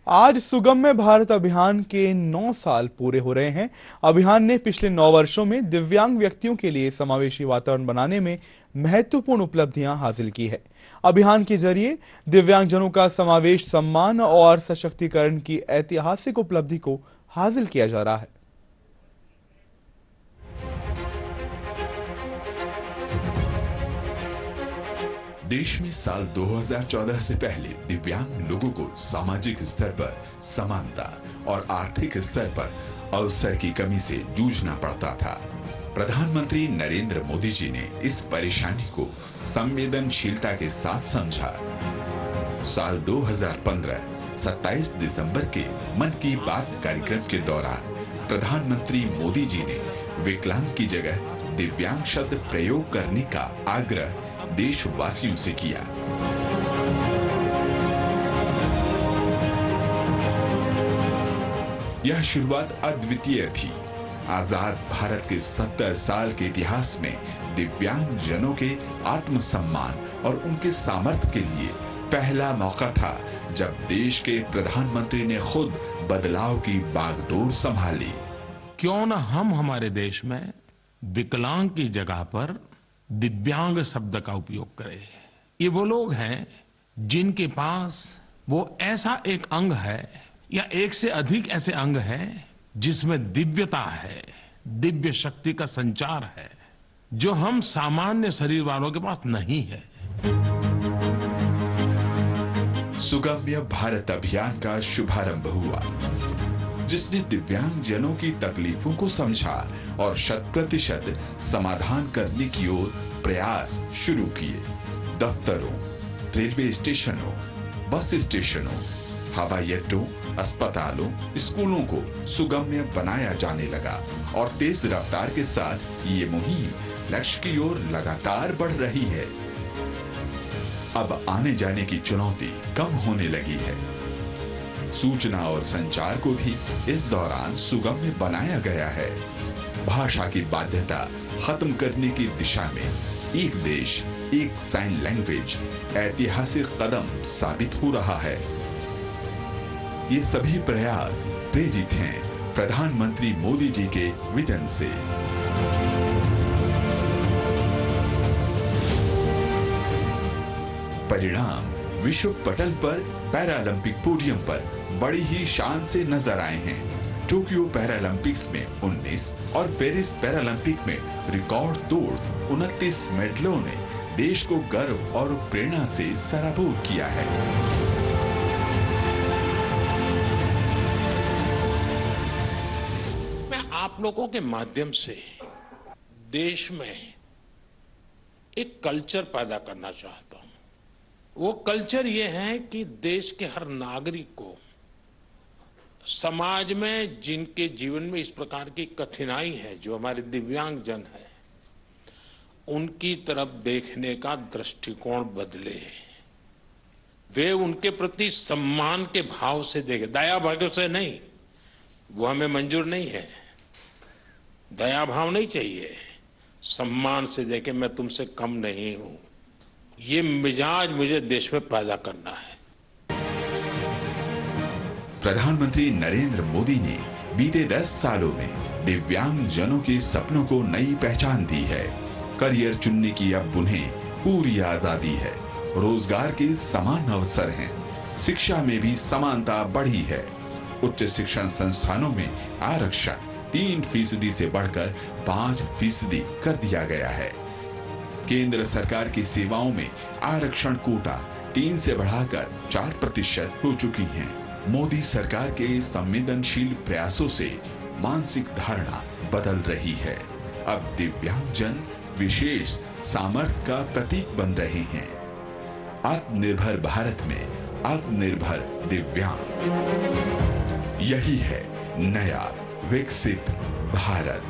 आज सुगम्य भारत अभियान के 9 साल पूरे हो रहे हैं। अभियान ने पिछले 9 वर्षों में दिव्यांग व्यक्तियों के लिए समावेशी वातावरण बनाने में महत्वपूर्ण उपलब्धियां हासिल की है। अभियान के जरिए दिव्यांगजनों का समावेश, सम्मान और सशक्तिकरण की ऐतिहासिक उपलब्धि को हासिल किया जा रहा है। देश में साल 2014 से पहले दिव्यांग लोगों को सामाजिक स्तर पर समानता और आर्थिक स्तर पर अवसर की कमी से जूझना पड़ता था। प्रधानमंत्री नरेंद्र मोदी जी ने इस परेशानी को संवेदनशीलता के साथ समझा। साल 2015 27 दिसंबर के मन की बात कार्यक्रम के दौरान प्रधानमंत्री मोदी जी ने विकलांग की जगह दिव्यांग शब्द प्रयोग करने का आग्रह देशवासियों से किया। यह शुरुआत अद्वितीय थी। आजाद भारत के 70 साल के इतिहास में दिव्यांग जनों के आत्मसम्मान और उनके सामर्थ्य के लिए पहला मौका था जब देश के प्रधानमंत्री ने खुद बदलाव की बागडोर संभाली। क्यों न हम हमारे देश में विकलांग की जगह पर दिव्यांग शब्द का उपयोग करें। ये वो लोग हैं जिनके पास वो ऐसा एक अंग है या एक से अधिक ऐसे अंग हैं जिसमें दिव्यता है, दिव्य शक्ति का संचार है, जो हम सामान्य शरीर वालों के पास नहीं है। सुगम्य भारत अभियान का शुभारंभ हुआ, जिसने दिव्यांग जनों की तकलीफों को समझा और 100% समाधान करने की ओर प्रयास शुरू किए। दफ्तरों, रेलवे स्टेशनों, बस स्टेशनों, हवाई अड्डों, अस्पतालों, स्कूलों को सुगम्य बनाया जाने लगा और तेज रफ्तार के साथ ये मुहिम लक्ष्य की ओर लगातार बढ़ रही है। अब आने जाने की चुनौती कम होने लगी है। सूचना और संचार को भी इस दौरान सुगम्य बनाया गया है। भाषा की बाध्यता खत्म करने की दिशा में एक देश एक साइन लैंग्वेज ऐतिहासिक कदम साबित हो रहा है। ये सभी प्रयास प्रेरित हैं प्रधानमंत्री मोदी जी के विजन से। परिणाम विश्व पटल पर पैरालंपिक पोडियम पर बड़ी ही शान से नजर आए हैं। टोक्यो पैरालंपिक्स में 19 और पेरिस पैरालंपिक में रिकॉर्ड तोड़ 29 मेडलों ने देश को गर्व और प्रेरणा से सराबोर किया है। मैं आप लोगों के माध्यम से देश में एक कल्चर पैदा करना चाहता हूं। वो कल्चर ये है कि देश के हर नागरिक को समाज में जिनके जीवन में इस प्रकार की कठिनाई है, जो हमारे दिव्यांग जन है, उनकी तरफ देखने का दृष्टिकोण बदले। वे उनके प्रति सम्मान के भाव से देखें, दया भाव से नहीं। वो हमें मंजूर नहीं है। दया भाव नहीं चाहिए, सम्मान से देखें, मैं तुमसे कम नहीं हूं। ये मिजाज मुझे देश में पैदा करना है। प्रधानमंत्री नरेंद्र मोदी ने बीते 10 सालों में दिव्यांग जनों के सपनों को नई पहचान दी है। करियर चुनने की अब उन्हें पूरी आजादी है। रोजगार के समान अवसर हैं। शिक्षा में भी समानता बढ़ी है। उच्च शिक्षण संस्थानों में आरक्षण 3% से बढ़कर 5% कर दिया गया है। केंद्र सरकार की सेवाओं में आरक्षण कोटा 3 से बढ़ाकर 4% हो चुकी हैं। मोदी सरकार के संवेदनशील प्रयासों से मानसिक धारणा बदल रही है। अब दिव्यांगजन विशेष सामर्थ्य का प्रतीक बन रहे हैं। आत्मनिर्भर भारत में आत्मनिर्भर दिव्यांग, यही है नया विकसित भारत।